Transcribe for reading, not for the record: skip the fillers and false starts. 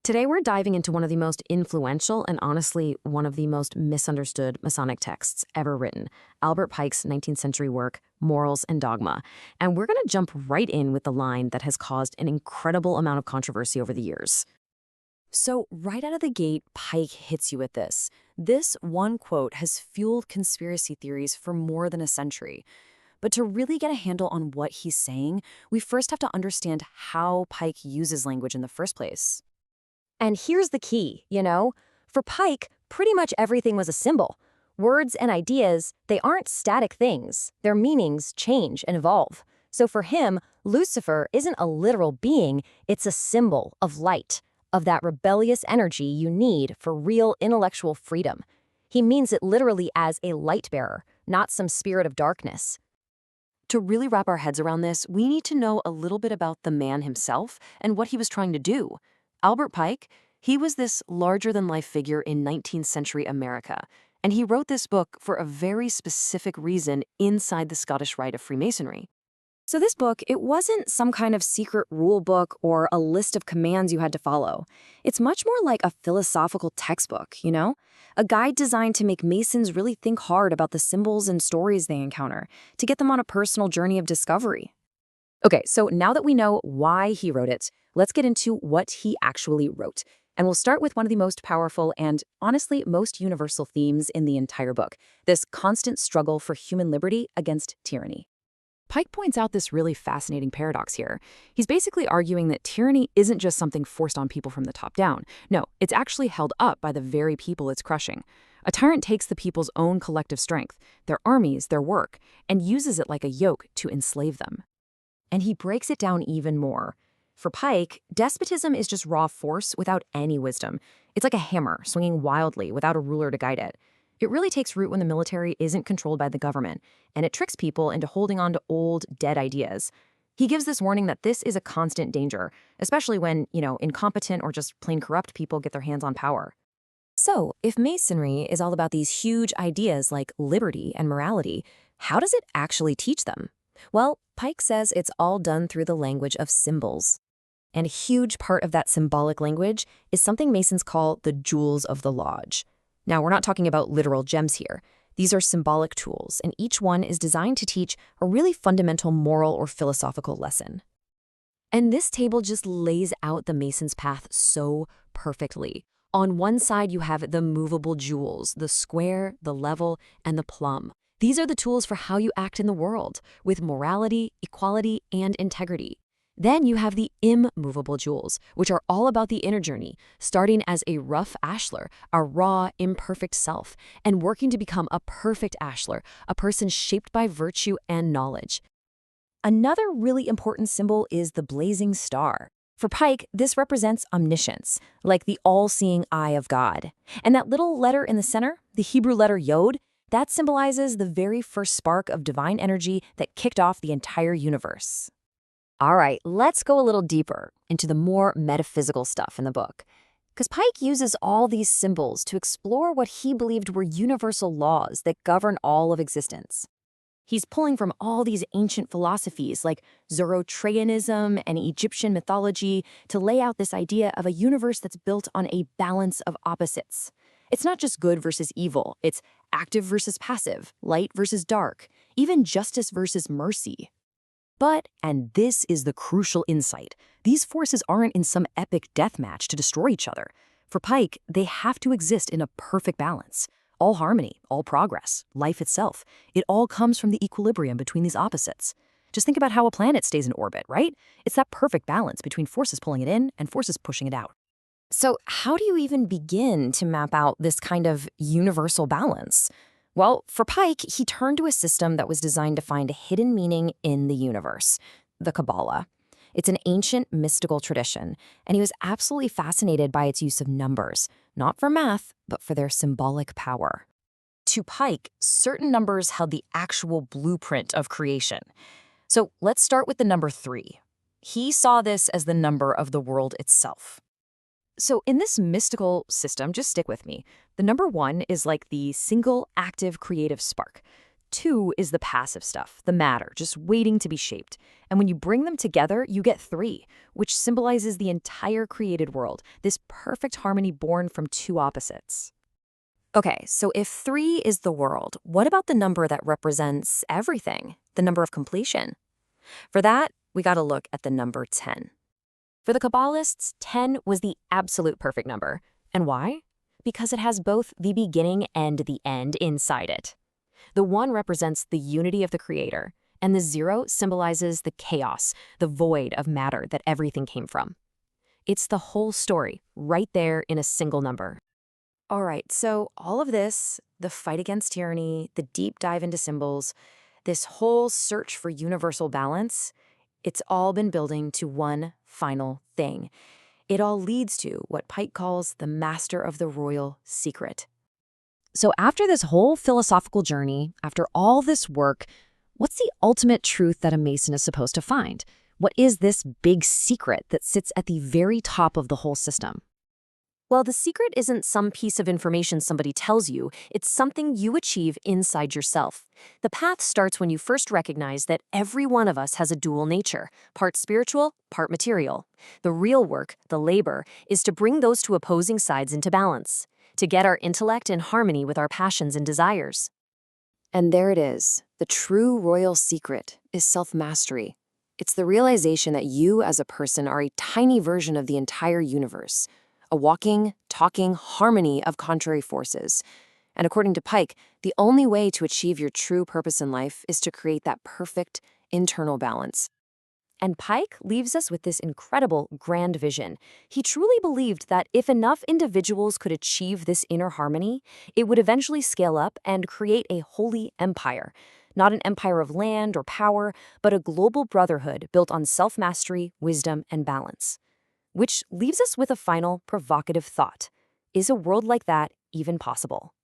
Today we're diving into one of the most influential and honestly one of the most misunderstood Masonic texts ever written, Albert Pike's 19th century work, Morals and Dogma. And we're going to jump right in with the line that has caused an incredible amount of controversy over the years. So right out of the gate, Pike hits you with this. This one quote has fueled conspiracy theories for more than a century. But to really get a handle on what he's saying, we first have to understand how Pike uses language in the first place. And here's the key, For Pike, pretty much everything was a symbol. Words and ideas, they aren't static things. Their meanings change and evolve. So for him, Lucifer isn't a literal being, it's a symbol of light, of that rebellious energy you need for real intellectual freedom. He means it literally as a light bearer, not some spirit of darkness. To really wrap our heads around this, we need to know a little bit about the man himself and what he was trying to do. Albert Pike, he was this larger-than-life figure in 19th century America, and he wrote this book for a very specific reason inside the Scottish Rite of Freemasonry. So this book, it wasn't some kind of secret rule book or a list of commands you had to follow. It's much more like a philosophical textbook, A guide designed to make Masons really think hard about the symbols and stories they encounter, to get them on a personal journey of discovery. Okay, so now that we know why he wrote it, let's get into what he actually wrote. And we'll start with one of the most powerful and, honestly, most universal themes in the entire book, this constant struggle for human liberty against tyranny. Pike points out this really fascinating paradox here. He's basically arguing that tyranny isn't just something forced on people from the top down. No, it's actually held up by the very people it's crushing. A tyrant takes the people's own collective strength, their armies, their work, and uses it like a yoke to enslave them. And he breaks it down even more. For Pike, despotism is just raw force without any wisdom. It's like a hammer swinging wildly without a ruler to guide it. It really takes root when the military isn't controlled by the government, and it tricks people into holding on to old, dead ideas. He gives this warning that this is a constant danger, especially when, incompetent or just plain corrupt people get their hands on power. So, if Masonry is all about these huge ideas like liberty and morality, how does it actually teach them? Well, Pike says it's all done through the language of symbols. And a huge part of that symbolic language is something Masons call the jewels of the lodge. Now, we're not talking about literal gems here. These are symbolic tools, and each one is designed to teach a really fundamental moral or philosophical lesson. And this table just lays out the Mason's path so perfectly. On one side, you have the movable jewels, the square, the level, and the plumb. These are the tools for how you act in the world, with morality, equality, and integrity. Then you have the immovable jewels, which are all about the inner journey, starting as a rough ashlar, a raw, imperfect self, and working to become a perfect ashlar, a person shaped by virtue and knowledge. Another really important symbol is the blazing star. For Pike, this represents omniscience, like the all-seeing eye of God. And that little letter in the center, the Hebrew letter Yod, that symbolizes the very first spark of divine energy that kicked off the entire universe. All right, let's go a little deeper into the more metaphysical stuff in the book. Because Pike uses all these symbols to explore what he believed were universal laws that govern all of existence. He's pulling from all these ancient philosophies like Zoroastrianism and Egyptian mythology to lay out this idea of a universe that's built on a balance of opposites. It's not just good versus evil, it's active versus passive, light versus dark, even justice versus mercy. But, and this is the crucial insight, these forces aren't in some epic death match to destroy each other. For Pike, they have to exist in a perfect balance. All harmony, all progress, life itself, it all comes from the equilibrium between these opposites. Just think about how a planet stays in orbit, right? It's that perfect balance between forces pulling it in and forces pushing it out. So how do you even begin to map out this kind of universal balance? Well, for Pike, he turned to a system that was designed to find a hidden meaning in the universe, the Kabalah. It's an ancient mystical tradition, and he was absolutely fascinated by its use of numbers, not for math, but for their symbolic power. To Pike, certain numbers held the actual blueprint of creation. So let's start with the number 3. He saw this as the number of the world itself. So in this mystical system, just stick with me, the number 1 is like the single active creative spark. 2 is the passive stuff, the matter, just waiting to be shaped. And when you bring them together, you get 3, which symbolizes the entire created world, this perfect harmony born from 2 opposites. Okay, so if 3 is the world, what about the number that represents everything, the number of completion? For that, we got to look at the number 10. For the Kabbalists, 10 was the absolute perfect number. And why? Because it has both the beginning and the end inside it. The 1 represents the unity of the Creator, and the 0 symbolizes the chaos, the void of matter that everything came from. It's the whole story, right there in a single number. All right, so all of this, the fight against tyranny, the deep dive into symbols, this whole search for universal balance, it's all been building to one final thing. It all leads to what Pike calls the master of the royal secret. So after this whole philosophical journey, after all this work, what's the ultimate truth that a Mason is supposed to find? What is this big secret that sits at the very top of the whole system? Well, the secret isn't some piece of information somebody tells you. It's something you achieve inside yourself. The path starts when you first recognize that every one of us has a dual nature, part spiritual, part material. The real work, the labor, is to bring those 2 opposing sides into balance, to get our intellect in harmony with our passions and desires. And there it is. The true royal secret is self-mastery. It's the realization that you as a person are a tiny version of the entire universe, a walking, talking harmony of contrary forces. And according to Pike, the only way to achieve your true purpose in life is to create that perfect internal balance. And Pike leaves us with this incredible grand vision. He truly believed that if enough individuals could achieve this inner harmony, it would eventually scale up and create a holy empire. Not an empire of land or power, but a global brotherhood built on self-mastery, wisdom, and balance. Which leaves us with a final provocative thought. Is a world like that even possible?